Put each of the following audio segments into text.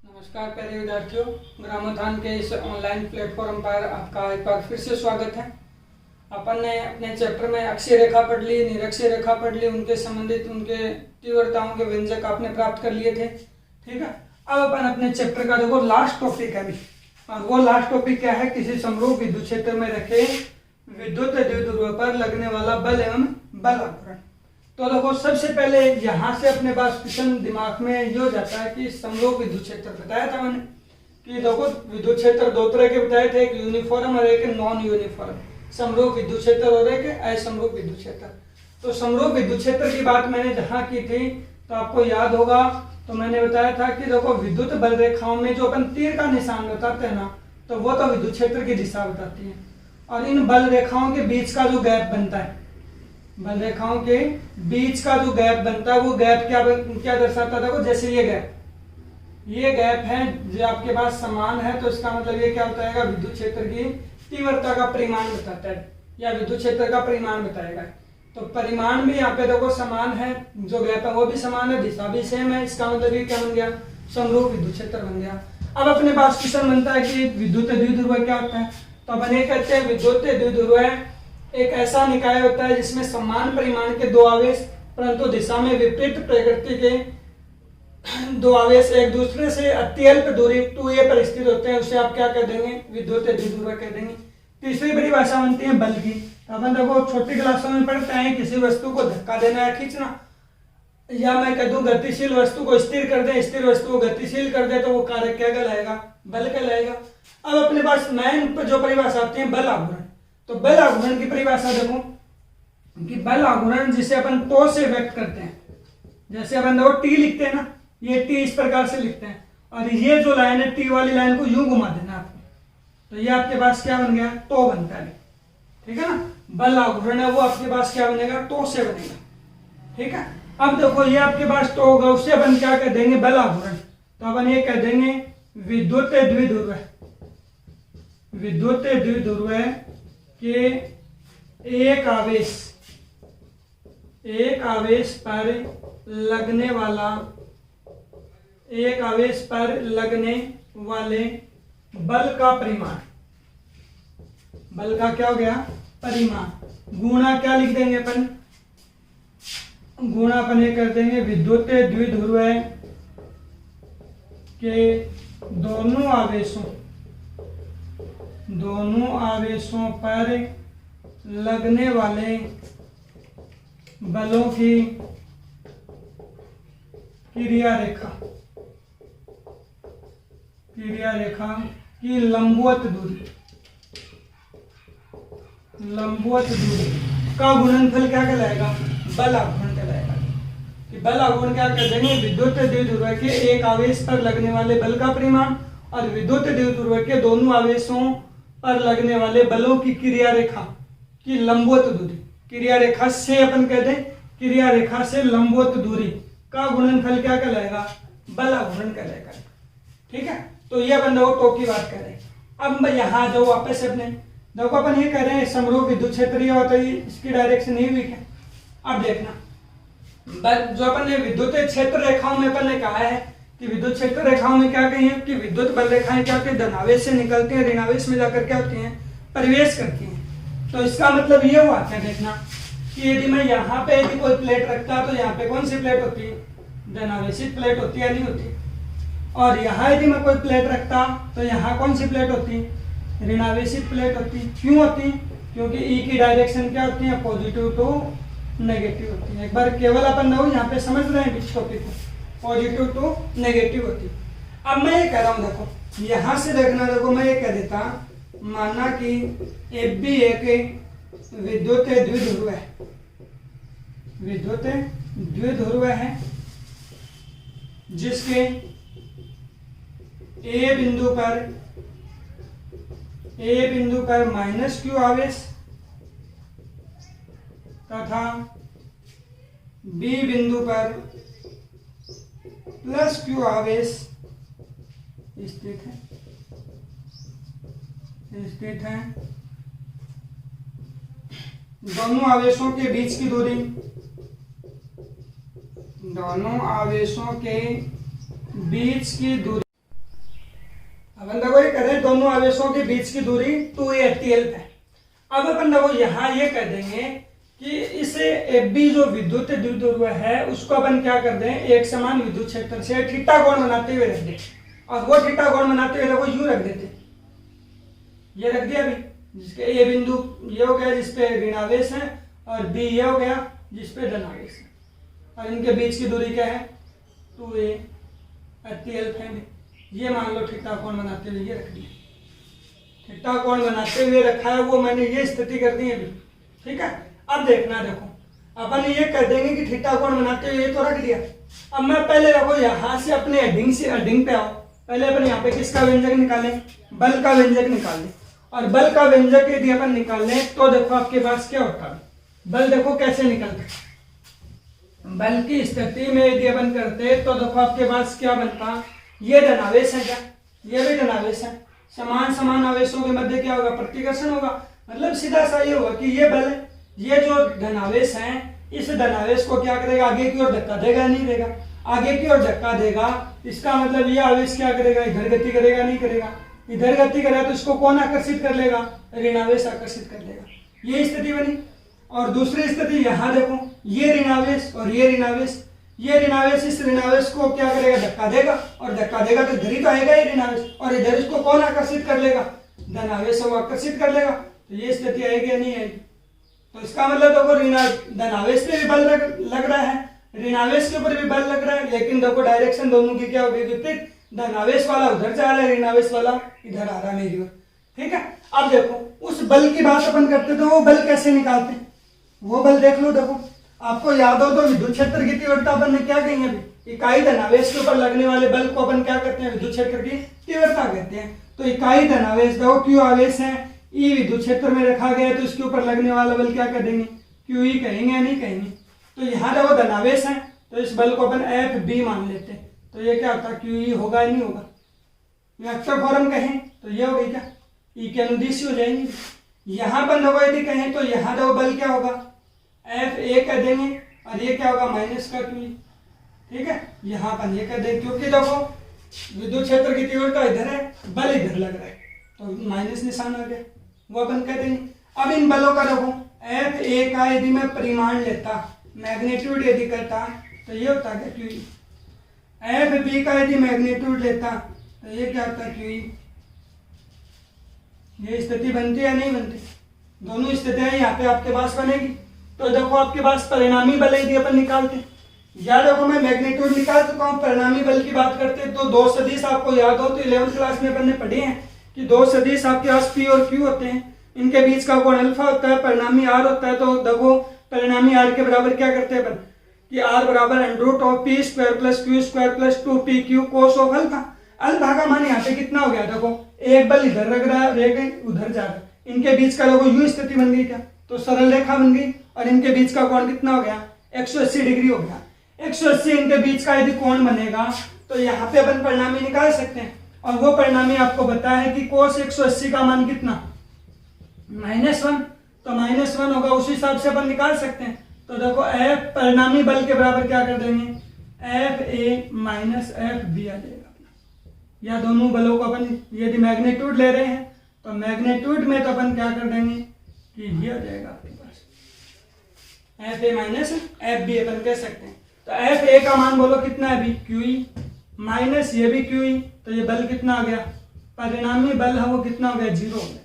नमस्कार प्यारे विद्यार्थियों, ग्रामोत्थान के इस ऑनलाइन प्लेटफॉर्म पर आपका एक बार फिर से स्वागत है। अपन ने अपने चैप्टर में अक्षीय रेखा पढ़ ली, निरक्षीय रेखा पढ़ ली, उनके संबंधित उनके तीव्रताओं के व्यंजक आपने प्राप्त कर लिए थे। ठीक है, अब अपन अपने चैप्टर का देखो लास्ट टॉपिक है अभी, और वो लास्ट टॉपिक क्या है? किसी समरूप विद्युत क्षेत्र में रखे विद्युत द्विध्रुव पर लगने वाला बल एवं बल आघूर्ण। तो देखो सबसे पहले यहाँ से अपने पास क्वेश्चन दिमाग में ये हो जाता है कि समरूप विद्युत क्षेत्र बताया था मैंने कि देखो विद्युत क्षेत्र दो तरह के बताए थे, एक यूनिफॉर्म और एक नॉन यूनिफॉर्म। समरूप विद्युत क्षेत्र और एक असमरूप विद्युत क्षेत्र। तो समरूप विद्युत क्षेत्र की बात मैंने जहाँ की थी तो आपको याद होगा, तो मैंने बताया था कि देखो विद्युत बल रेखाओं में जो अपन तीर का निशान बताते हैं ना, तो वो तो विद्युत क्षेत्र की दिशा बताती है। और इन बल रेखाओं के बीच का जो गैप बनता है, बल रेखाओं के बीच का जो गैप बनता है, वो गैप क्या दर्शाता है? देखो जैसे ये गैप है जो आपके पास समान है, तो इसका मतलब ये क्या बताएगा? विद्युत क्षेत्र की तीव्रता का परिमाण बताता है, या विद्युत क्षेत्र का परिमाण बताएगा। तो परिमाण भी यहाँ पे देखो समान है, जो गैप है वो भी समान है, दिशा भी सेम है। इसका मतलब ये क्या बन गया? समरूप विद्युत क्षेत्र बन गया। अब अपने पास क्वेश्चन बनता है कि विद्युत द्विध्रुव क्या होता है? तो अपन ये कहते हैं विद्युत द्विध्रुव एक ऐसा निकाय होता है जिसमें समान परिमाण के दो आवेश परंतु दिशा में विपरीत प्रकृति के दो आवेश एक दूसरे से अत्यल्प दूरी 2a पर स्थित होते हैं। उसे आप क्या कह देंगे? विद्युत द्विध्रुव कह देंगे। तीसरी परिभाषा बनती है बल की। अपन देखो छोटी क्लासों में पढ़ते हैं किसी वस्तु को धक्का देना या खींचना, या मैं कह दूं गतिशील वस्तु को स्थिर कर दे, स्थिर वस्तु को गतिशील कर दे, तो वो कार्य क्या कहलाएगा? बल कहलाएगा। अब अपने पास मेन जो परिभाषा आती है बल आघूर्ण। तो बल आघूर्ण की परिभाषा देखो कि बल आघूर्ण जिसे अपन टो से व्यक्त करते हैं, जैसे अपन देखो टी लिखते हैं ना, ये टी इस प्रकार से लिखते हैं, और ये जो लाइन है टी वाली लाइन को यूं घुमा देना आपको, तो ये आपके पास क्या बन गया? टो बनता है। ठीक है ना, बल आघूर्ण है वो आपके पास क्या बनेगा? टो से बनेगा। ठीक है, अब देखो ये आपके पास टो होगा, उससे अपन क्या कह देंगे? बल आघूर्ण। तो अपन ये कह देंगे विद्युत द्विध्रुव। विद्युत द्विध्रुव के एक आवेश पर लगने वाले बल का परिमाण, बल का क्या हो गया? परिमाण गुणा क्या लिख देंगे अपन? गुणा अपन ये कर देंगे विद्युत द्विध्रुव के दोनों आवेशों पर लगने वाले बलों की क्रिया रेखा की लंबवत दूरी का गुणनफल क्या कहलाएगा? बल आघूर्ण कहलाएगा। कि बल आघूर्ण क्या कर देंगे? विद्युत द्विध्रुव के एक आवेश पर लगने वाले बल का परिमाण और विद्युत द्विध्रुव के दोनों आवेशों पर लगने वाले बलों की क्रिया रेखा की लंबवत दूरी। क्रिया रेखा से अपन कहते हैं, क्रिया रेखा से लंबवत दूरी का गुणनफल क्या कहलाएगा? बल आघूर्ण कहलाएगा। ठीक है, तो ये अपन देखो टो की बात कर रहे हैं। अब यहाँ जो वापस अपने देखो अपन ये कह रहे हैं समरूप विद्युत क्षेत्र ये होता है, इसकी डायरेक्शन नहीं हुई है। अब देखना जो अपन ने विद्युत क्षेत्र रेखाओं में अपन ने कहा है कि विद्युत क्षेत्र रेखाओं में क्या कही है कि विद्युत बल रेखाएं क्या होती है? धनावेश से निकलती हैं, ऋणावेश में जाकर क्या होती हैं? प्रवेश करती हैं। तो इसका मतलब ये हुआ क्या? देखना कि यदि मैं यहाँ पे यदि कोई प्लेट रखता तो यहाँ पे कौन सी प्लेट होती है? धनावेशित प्लेट होती है, नहीं होती? और यहाँ यदि मैं कोई प्लेट रखता तो यहाँ कौन सी प्लेट होती है? ऋणावेशित प्लेट होती। क्यों होती? क्योंकि ई की डायरेक्शन क्या होती है? पॉजिटिव टू नेगेटिव होती है। एक बार केवल अपन लोग यहाँ पे समझ रहे हैं इस टॉपिक को, पॉजिटिव टू नेगेटिव होती है। अब मैं ये कह रहा हूँ देखो यहाँ से देखना, देखो मैं ये कह देता माना कि एफ बी एक विद्युत द्विध्रुव है, विद्युत द्विध्रुव है जिसके ए बिंदु पर माइनस क्यू आवेश तथा बी बिंदु पर प्लस क्यू आवेश स्थित है। दोनों आवेशों के बीच की दूरी, दोनों आवेशों के बीच की दूरी बीच की दूरी 2a TL है। अब अपन देखो यहाँ ये कर देंगे कि इसे AB जो विद्युत द्विध्रुव है उसको अपन क्या कर दें, एक समान विद्युत क्षेत्र से थीटा कोण बनाते हुए रख दें। और वो थीटा कोण बनाते हुए देखो यूं रख देते, ये रख दिया अभी, जिसके ए बिंदु ये हो गया जिसपे ऋणावेश है, और बी ये हो गया जिसपे धनावेश है, और इनके बीच की दूरी क्या है 2a TL है। ये मान लो थीटा कोण बनाते हुए ये रख दिया, थीटा कोण बनाते हुए रखा है, वो मैंने ये स्थिति कर दी है अभी, ठीक है। अब देखना, देखो अपन ये कर देंगे कि थीटा कोण बनाते हुए ये तो रख दिया। अब मैं पहले देखो यहाँ से अपने हेडिंग पे आओ, पहले अपन यहाँ पे किसका व्यंजक निकालें, बल का व्यंजक निकाल लें। और बल का व्यंजक यदि अपन निकाल लें तो देखो आपके पास क्या होता है, बल देखो कैसे निकलता है। बल की स्थिति में यदि अपन करते तो देखो आपके पास क्या बनता, ये धनावेश है क्या, ये भी धनावेश है, समान समान आवेशों के मध्य क्या होगा, प्रतिकर्षण होगा। मतलब सीधा सा ये होगा कि ये बल, ये जो धनावेश है, इस धनावेश को क्या करेगा, आगे की ओर धक्का देगा नहीं देगा, आगे की ओर धक्का देगा, इसका मतलब ये आवेश क्या करेगा, इधर गति करेगा नहीं करेगा, इधर गति करेगा तो इसको कौन आकर्षित कर लेगा, ऋणावेश आकर्षित कर लेगा। ये स्थिति बनी। और दूसरी स्थिति यहाँ देखो, ये ऋणावेश और ये ऋणावेश, ये ऋणावेश इस ऋणावेश को क्या करेगा, धक्का देगा, और धक्का देगा तो इधर ही तो आएगा ये ऋणावेश, और इधर इसको कौन आकर्षित कर लेगा, धनावेश को आकर्षित कर लेगा। तो ये स्थिति आएगी या नहीं आएगी। तो इसका मतलब देखो धनावेश पे भी बल लग रहा है, ऋणावेश के ऊपर भी बल लग रहा है, लेकिन देखो डायरेक्शन दोनों की क्या होगी, विपरीत। धनावेश वाला उधर जा रहा है, ऋणावेश वाला इधर आ रहा है मेरी ओर, ठीक है। अब देखो उस बल की बात अपन करते तो वो बल कैसे निकालते हैं, वो बल देख लो। देखो आपको याद हो तो विद्युत क्षेत्र की तीव्रता अपन ने क्या कही है, इकाई धनावेश के ऊपर लगने वाले बल को अपन क्या कहते हैं, विद्युत क्षेत्र की तीव्रता कहते हैं। तो इकाई धनावेश देखो क्यू आवेश है, ई विद्युत क्षेत्र में रखा गया है, तो इसके ऊपर लगने वाला बल क्या कह देंगे, क्यू ई कहेंगे या नहीं कहेंगे। तो यहाँ देखो धनावेश है तो इस बल को अपन FB मान लेते हैं, तो ये क्या होता है, क्यू ई होगा या नहीं होगा। वेक्टर फॉर्म कहें तो ये होगी क्या, ई के अनुदिश हो जाएंगे। यहाँ पर देखो यदि कहें तो यहाँ देखो बल क्या होगा, FA कह देंगे, और ये क्या होगा माइनस का क्यू ई, ठीक है। यहाँ पर ये कह देंगे क्योंकि देखो विद्युत क्षेत्र की तीव्रता इधर है, बल इधर लग रहा है, तो माइनस निशान आ गया, वो अपन कह देंगे। अब इन बलों का देखो FA का यदि मैं परिमाण लेता, मैग्नीट्यूड यदि करता तो ये होता है क्यू ई। FB का यदि मैग्नीट्यूड लेता तो ये क्या होता है क्यू ई। ये स्थिति बनती है नहीं बनती, दोनों स्थितियां यहाँ पे आपके पास बनेगी। तो देखो आपके पास परिणामी बल यदि अपन निकालते, या देखो मैं मैग्नीट्यूड निकाल चुका हूँ, परिणामी बल की बात करते तो दो सदिश आपको याद हो तो 11th क्लास में अपन ने पढ़े हैं कि दो सदिश आपके पास P और Q होते हैं, इनके बीच का कोण अल्फा होता है, परिणामी R होता है। तो देखो परिणामी R के बराबर क्या करते हैं अपन कि R बराबर √P² + Q² + 2PQ cos of alpha. Alpha का मान यहाँ पे कितना हो गया, देखो एक बल इधर लग रहा है, एक उधर जा रहा है, इनके बीच का देखो यू स्थिति बन गई क्या, तो सरल रेखा बन गई, और इनके बीच का कोण कितना हो गया 180 डिग्री हो गया। 180 इनके बीच का यदि कोण बनेगा तो यहाँ पे अपन परिणामी निकाल सकते हैं, और वो परिणामी आपको पता है कि cos 180 का मान कितना -1, तो -1 होगा, उस हिसाब से अपन निकाल सकते हैं। तो देखो F परिणामी बल के बराबर क्या कर देंगे, FA - FB आ जाएगा। या दोनों बलों को अपन यदि मैग्नीट्यूड ले रहे हैं तो मैग्नीट्यूड में तो अपन क्या कर देंगे कि ये आ जाएगा आपके पास FA - FB अपन कह सकते हैं। तो FA का मान बोलो कितना है अभी QE माइनस ये भी QE, तो ये बल कितना आ गया, परिणामी बल है वो कितना हो गया 0 हो गया,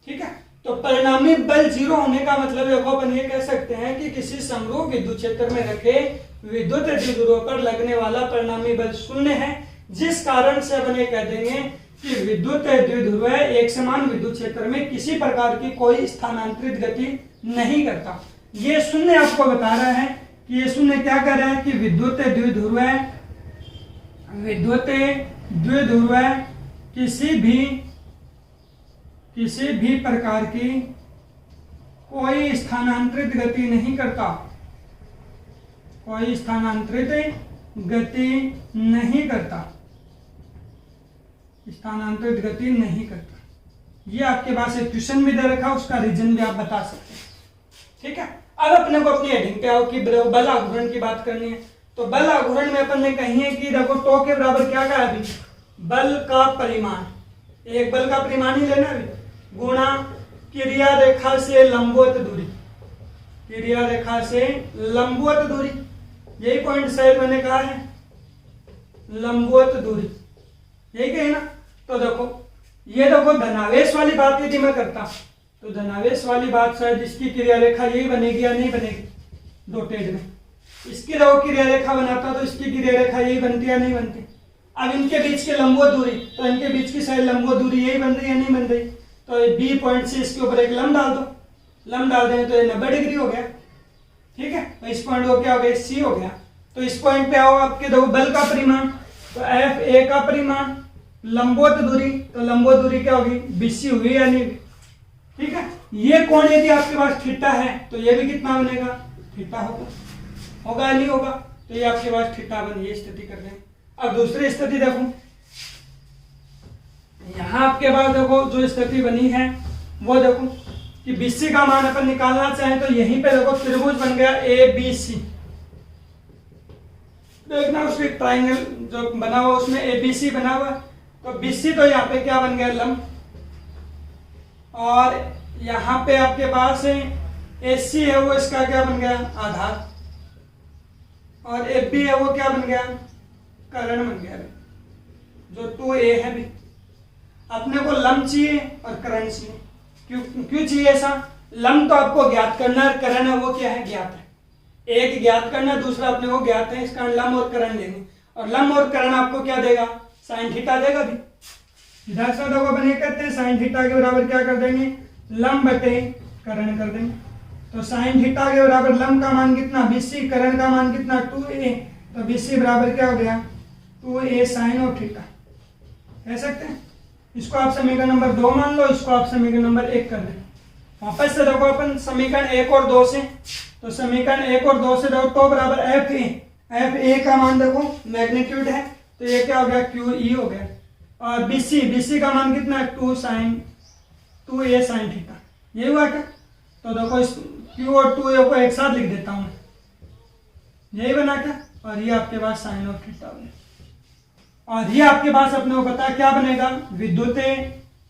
ठीक है। तो परिणामी बल 0 होने का मतलब देखो अपन ये कह सकते हैं कि किसी समरूप विद्युत क्षेत्र में रखे विद्युत द्विध्रुव पर लगने वाला परिणामी बल 0 है, जिस कारण से अपन ये कह देंगे कि विद्युत द्विध्रुव एक समान विद्युत क्षेत्र में किसी प्रकार की कोई स्थानांतरित गति नहीं करता। ये 0 आपको बता रहा है कि ये 0 क्या कर रहा है कि विद्युत द्विध्रुव किसी भी प्रकार की कोई स्थानांतरित गति नहीं करता, कोई स्थानांतरित गति नहीं करता, स्थानांतरित गति नहीं करता। ये आपके पास एक क्वेश्चन भी दे रखा, उसका रीजन भी आप बता सकते हैं, ठीक है। अब अपने को अपनी हेडिंग पे आओ कि बल आघूर्ण की बात करनी है। तो बल आघूर्ण में अपन ने कही है कि देखो टो के बराबर क्या कहा अभी, बल का परिमाण एक बल का परिमाण ही लेना भी, गुणा क्रिया रेखा से लंबवत दूरी, क्रिया रेखा से लंबवत दूरी, यही पॉइंट शायद मैंने कहा है, लंबवत दूरी, यही कही ना। तो देखो ये देखो धनावेश वाली बात यदि मैं करता तो धनावेश वाली बात शायद इसकी क्रिया रेखा यही बनेगी या नहीं बनेगी, डॉटेड में। इसकी देखो क्रिया रेखा बनाता तो इसकी क्रिया रेखा यही बनती या नहीं बनती। अब इनके बीच की लंबवत दूरी, तो इनके बीच की शायद लंबवत दूरी यही बन रही है नहीं बन रही। तो बी पॉइंट से इसके ऊपर एक लंब डाल दो, लंब डाल दें तो ये 90 डिग्री हो गया, ठीक है। तो इस पॉइंट को क्या हो गया, सी हो गया। तो इस पॉइंट पे आओ, आपके देखो बल का परिमाण, तो एफ ए का परिमाण, लंबवत दूरी, तो लंबवत दूरी क्या होगी, बीसी हुई या नहीं, ठीक है। ये कोण यदि आपके पास थीटा है तो ये भी कितना बनेगा, थीटा होगा या नहीं होगा। तो ये आपके पास थीटा बनी, ये स्थिति कर रहे हैं। अब दूसरी स्थिति देखो, यहां आपके पास देखो जो स्थिति बनी है वो देखो कि बीसी का मान अपन निकालना चाहें तो यहीं पे देखो त्रिभुज बन गया ए बी सी। देखना उसके ट्राइंगल जो बना हुआ उसमें ए बी सी बना हुआ, तो बीसी तो यहाँ पे क्या बन गया, लंब, और यहाँ पे आपके पास ए सी है वो इसका क्या बन गया, आधार, और ए बी है वो क्या बन गया, कर्ण बन गया। जो 2a है भी, अपने को लंब चाहिए और कर्ण चाहिए। क्यों चाहिए ऐसा, लंब तो आपको ज्ञात करना है, कर्ण है वो क्या है, ज्ञात है। एक ज्ञात करना, दूसरा अपने को ज्ञात है, इसका लंब और कर्ण लेंगे, और लंब और कर्ण आपको क्या देगा, साइन थीटा देगा भी। इधर से देखो अपन ये कहते हैं साइन थीटा के बराबर क्या कर देंगे, लंब बटे कर्ण कर देंगे। तो साइन थीटा के बराबर लंब का मान कितना, बीसी, कर्ण का मान कितना, 2a, तो बीसी बराबर क्या हो गया, 2a साइन ऑफ थीटा, कह सकते हैं। इसको आप समीकरण नंबर 2 मान लो, इसको आप समीकरण नंबर 1 कर दें। वापस से देखो अपन समीकरण 1 और 2 से, तो समीकरण 1 और 2 से देखो तो बराबर एफ ए का मान देखो मैग्नीट्यूड है, तो ये क्या हो गया, क्यू ई हो गया, और बीसी का मान कितना है, 2a साइन थीटा, ये हुआ क्या। तो देखो इस क्यू और 2a को एक साथ लिख देता हूं, यही बना क्या, और ये आपके पास साइन ऑफ थीटा बने, और ये आपके पास अपने को पता क्या बनेगा, विद्युत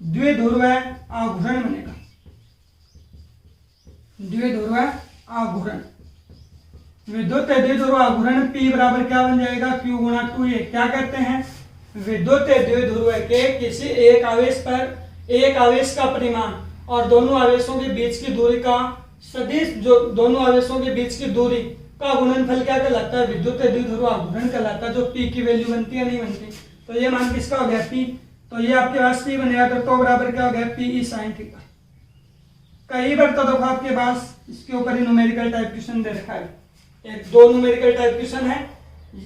द्विध्रुव आघूर्ण बनेगा, द्विध्रुव आघूर्ण, विद्युत द्विध्रुव आघूर्ण P बराबर क्या बन जाएगा, Q गुणा 2a। क्या कहते हैं, विद्युत द्विध्रुव के किसी एक आवेश पर एक आवेश का परिमाण और दोनों आवेशों के बीच की दूरी का सदिश, जो दोनों आवेशों के बीच की दूरी का गुणनफल क्या कहलाता है, विद्युत द्विध्रुव आघूर्ण कहलाता है, जो P की वैल्यू बनती है नहीं बनती। तो ये मान किसका हो गया, P, तो ये आपके पास P बनेगा, तो बराबर क्या हो गया, P साइन थीटा। कई बार तो देखो आपके पास इसके ऊपर ही न्यूमेरिकल टाइप क्वेश्चन दे रखा है, एक 2 न्यूमेरिकल टाइप क्वेश्चन है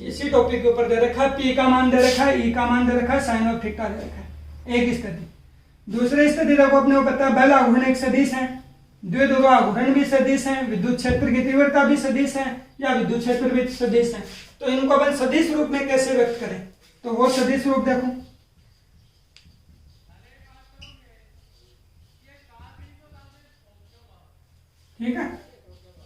इसी टॉपिक के ऊपर दे रखा है, P का मान दे रखा है, E का मान दे रखा है, साइन ऑफ थीटा दे रखा है, एक स्थिति। दूसरी स्थिति देखो अपने को पता है बल आघूर्ण एक सदिश है, द्विध्रुव आघूर्ण भी सदिश है, विद्युत क्षेत्र की तीव्रता भी सदिश है, या विद्युत क्षेत्र भी सदिश है। तो इनको अपन सदिश रूप में कैसे व्यक्त करें, तो वो सदिश रूप देखो, ठीक है,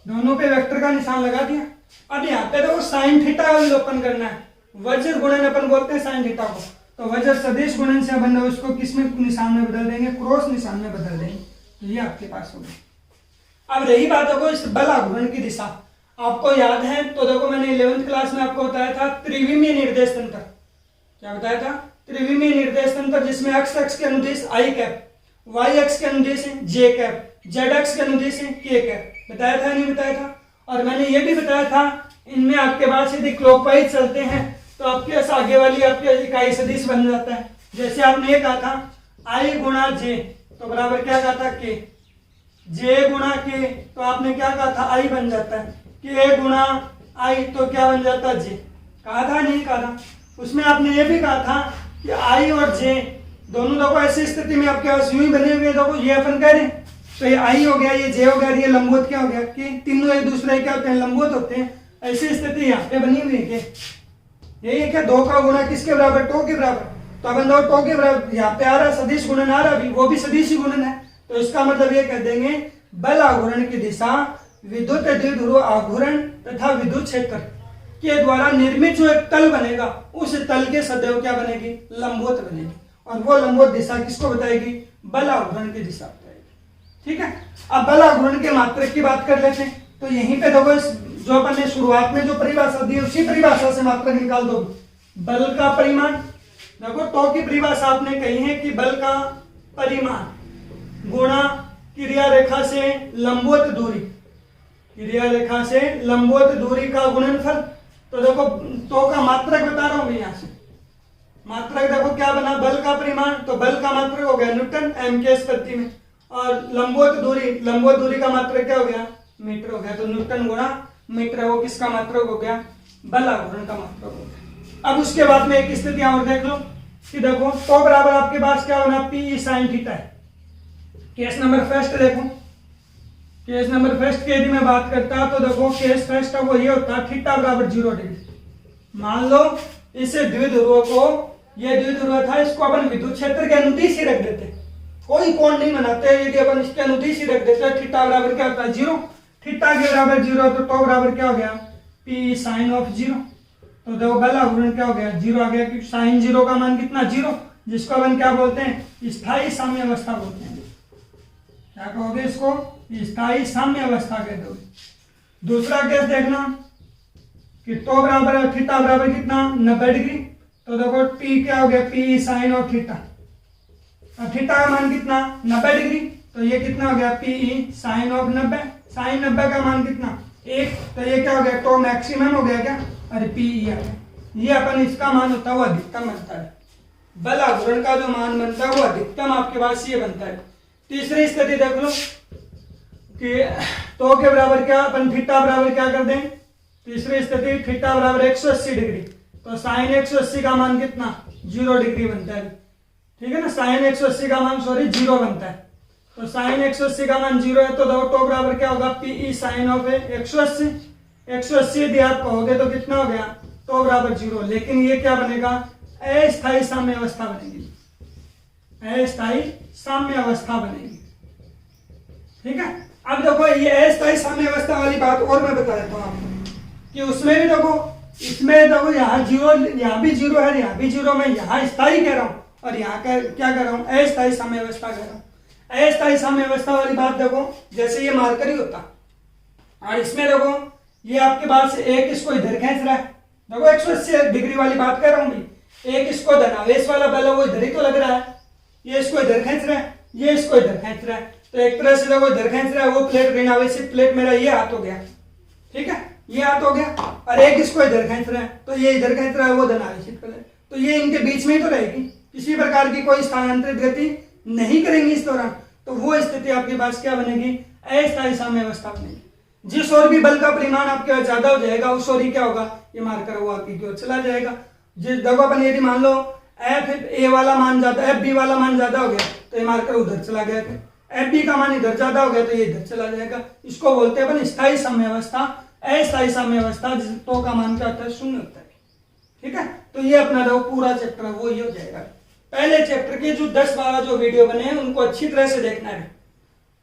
दोनों पे वेक्टर का निशान लगा दिया। अब यहाँ पे देखो साइन थीटा अवलोकन करना है, वज्र गुणन अपन बोलते हैं साइन थीटा को, तो वज्र सदिश गुणन से अपन उसको किस में निशान में बदल देंगे, क्रॉस निशान में बदल देंगे, तो ये आपके पास होगा। अब रही बात देखो इस बल आघूर्ण की दिशा, आपको याद है तो देखो मैंने 11th क्लास में आपको बताया था त्रिविमीय निर्देश तंत्र, क्या बताया था, त्रिविमीय निर्देश तंत्र, जिसमें एक्स अक्ष के अनुदिश आई कैप, वाई अक्ष के अनुदिश जे कैप, जेड अक्ष के अनुदिश के कैप, बताया था नहीं बताया था। और मैंने ये भी बताया था इनमें आपके पास यदि क्लॉकवाइज चलते हैं तो आपके आगे वाली आपके इकाई सदिश बन जाता है। जैसे आपने ये कहा था आई गुणा जे, तो बराबर क्या कहा था, के, जे गुणा के, तो आपने क्या कहा था, आई बन जाता है, के गुणा आई तो क्या बन जाता है, जे, कहा था नहीं कहा था। उसमें आपने ये भी कहा था कि आई और जे दोनों देखो ऐसी स्थिति में आपके पास यूं ही बने हुए, देखो ये अपन कह रहे हैं, तो ये आई हो गया, ये जे हो गया, ये लंबवत क्या हो गया, कि तीनों एक दूसरे क्या होते हैं, लंबवत होते हैं। ऐसी स्थिति यहाँ पे बनी हुई है, यही है क्या, 2 का गुणा किसके बराबर, टो के बराबर, तो अपन देखो टो के बराबर यहाँ पे आ रहा है, सदिश गुणन आ रहा है, वो भी सदिश ही गुणन है, तो इसका मतलब ये कह देंगे बल आघूर्ण की दिशा विद्युत द्विध्रुव आघूर्ण तथा विद्युत क्षेत्र के द्वारा निर्मित जो एक तल बनेगा उस तल के सदैव क्या बनेगी, लंबवत बनेगी। और वो लंबवत दिशा किसको बताएगी? बल आघूर्ण की दिशा बताएगी। ठीक है, अब बल आघूर्ण के मात्रक की बात कर लेते हैं। तो यहीं पे देखो जो अपन ने शुरुआत में जो परिभाषा दी उसी परिभाषा से मात्रक निकाल दो। बल का परिमाण, देखो टॉ की परिभाषा आपने कही है कि बल का परिमाण गुणा क्रिया रेखा से लंबवत दूरी, क्रिया रेखा से लंबवत दूरी का गुणनफल। तो देखो टॉ का मात्रक बता रहा हूं मैं यहाँ से, मात्रक देखो क्या बना, बल का परिमाण, तो बल का मात्रक हो गया न्यूटन एम के प्रति में, और लंबवत दूरी का मात्रक क्या हो गया? मीटर हो गया। तो न्यूटन गुणा मीटर वो किसका मात्रक हो गया? बल आघूर्ण का मात्रक हो गया। अब उसके बाद में एक स्थिति और देख लो कि देखो तो बराबर आपके पास क्या होना? पी साइन थीटा है। केस नंबर फर्स्ट देखो, केस नंबर फर्स्ट की यदि मैं बात करता तो देखो केस फर्स्ट का वो ये होता थीटा बराबर 0 डिग्री। मान लो इस द्विध्रुव को, ये द्विध्रुव था, इसको अपन विद्युत क्षेत्र के अनुदिश ही रख देते, कोई कोण नहीं बनाते। यदि अपन इसके अनुदिश ही रख देते, थीटा बराबर क्या होता है? 0। थीटा के बराबर 0 तो टॉ बराबर क्या हो गया? P sine of 0। तो देखो बल आघूर्ण क्या हो गया? 0 आ गया, क्योंकि साइन 0 का मान कितना? 0, जिसको अपन क्या बोलते हैं? स्थायी साम्य अवस्था बोलते हैं। क्या कहोगे इसको? स्थायी साम्य अवस्था कहते हो। दूसरा केस देखना कि टॉ बराबर थीटा बराबर कितना? 90 डिग्री। तो देखो पी क्या हो गया? P sine of theta. अब थीटा का मान कितना? 90 डिग्री। तो ये कितना हो गया? P sine of 90। साइन 90 का मान कितना? 1। तो ये क्या हो गया? टॉ मैक्सिमम हो गया क्या? अरे पी आ गया। ये अपन इसका मान होता है वो अधिकतम बनता है। बल आघूर्ण का जो मान बनता है वो अधिकतम आपके पास ये बनता है। तीसरी स्थिति देख लो कि टॉ के बराबर क्या, अपन थीटा बराबर क्या कर दें? तीसरी स्थिति थीटा बराबर 180 डिग्री। तो साइन 180 का मान कितना? 0 डिग्री बनता है। ठीक है ना, साइन 180 का मान 0 बनता है। तो साइन 180 का मान 0 है, तो देखो टॉ बराबर क्या होगा? P sine of 180। 180 यदि आप कहोगे तो कितना हो गया? टॉ बराबर 0। लेकिन ये क्या बनेगा? अस्थायी साम्य अवस्था बनेगी, अस्थायी साम्य अवस्था बनेगी। ठीक है, अब देखो ये अस्थायी साम्य अवस्था वाली बात और मैं बता देता हूं आपको कि उसमें भी देखो, इसमें देखो यहाँ 0, यहाँ भी 0 है, यहाँ भी 0, मैं यहाँ स्थायी कह रहा हूँ और यहाँ क्या कह रहा हूँ? अस्थायी साम्य अवस्था कह रहा हूँ। अस्थायी साम्य अवस्था वाली बात देखो, जैसे ये मार्कर ही होता और इसमें देखो ये आपके पास एक इसको इधर खींच रहा है, देखो 180 डिग्री वाली बात कर रहा हूँ भी, एक इसको धनावेश वाला बल है वो इधर ही तो लग रहा है, ये इसको इधर खींच रहा है, ये इसको इधर खींच रहा है, तो एक तरह से देखो इधर खींच रहा है, वो प्लेट ऋणावेशित प्लेट मेरा ये हाथ हो गया। ठीक है, ये हाथ हो गया और एक इसको इधर खींच रहा है, तो ये इधर खींच रहा है, वो धनावेशित प्लेट, तो ये इनके बीच में ही तो रहेगी, किसी प्रकार की कोई स्थानांतरित गति नहीं करेंगी इस दौरान। तो वो स्थिति आपके पास क्या बनेगी? अस्थायी साम्य अवस्था बनेगी। जिस ओर भी बल का परिमाण आपके पास ज्यादा हो जाएगा उस ओर ही क्या होगा? ये मार्कर वो आगे की ओर चला जाएगा। जिस देखो अपन यदि मान लो एफ ए वाला मान ज्यादा, एफ बी वाला मान ज्यादा हो गया तो ये मार्कर उधर चला गया, एफ बी का मान इधर ज्यादा हो गया तो ये इधर चला जाएगा। इसको बोलते हैं अपन स्थायी साम्य अवस्था। अस्थायी साम्य अवस्था जिस तो का मान क्या होता है? 0 होता है। ठीक है, तो ये अपना देखो पूरा चैप्टर वो ये हो जाएगा। पहले चैप्टर के जो 10-12 जो वीडियो बने हैं उनको अच्छी तरह से देखना है।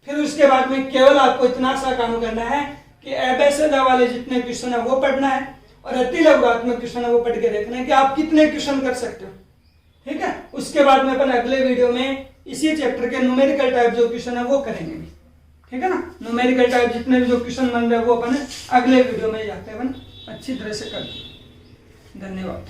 फिर उसके बाद में केवल आपको इतना सा काम करना है कि एबेसिडा वाले जितने क्वेश्चन है वो पढ़ना है और अति लघुत्मक क्वेश्चन है वो पढ़ के देखना है कि आप कितने क्वेश्चन कर सकते हो। ठीक है, उसके बाद में अपन अगले वीडियो में इसी चैप्टर के न्यूमेरिकल टाइप जो क्वेश्चन है वो करेंगे भी। ठीक है ना, न्यूमेरिकल टाइप जितने भी जो क्वेश्चन बन रहे हैं वो अपन अगले वीडियो में जाते हैं अपन अच्छी तरह से करते हैं। धन्यवाद।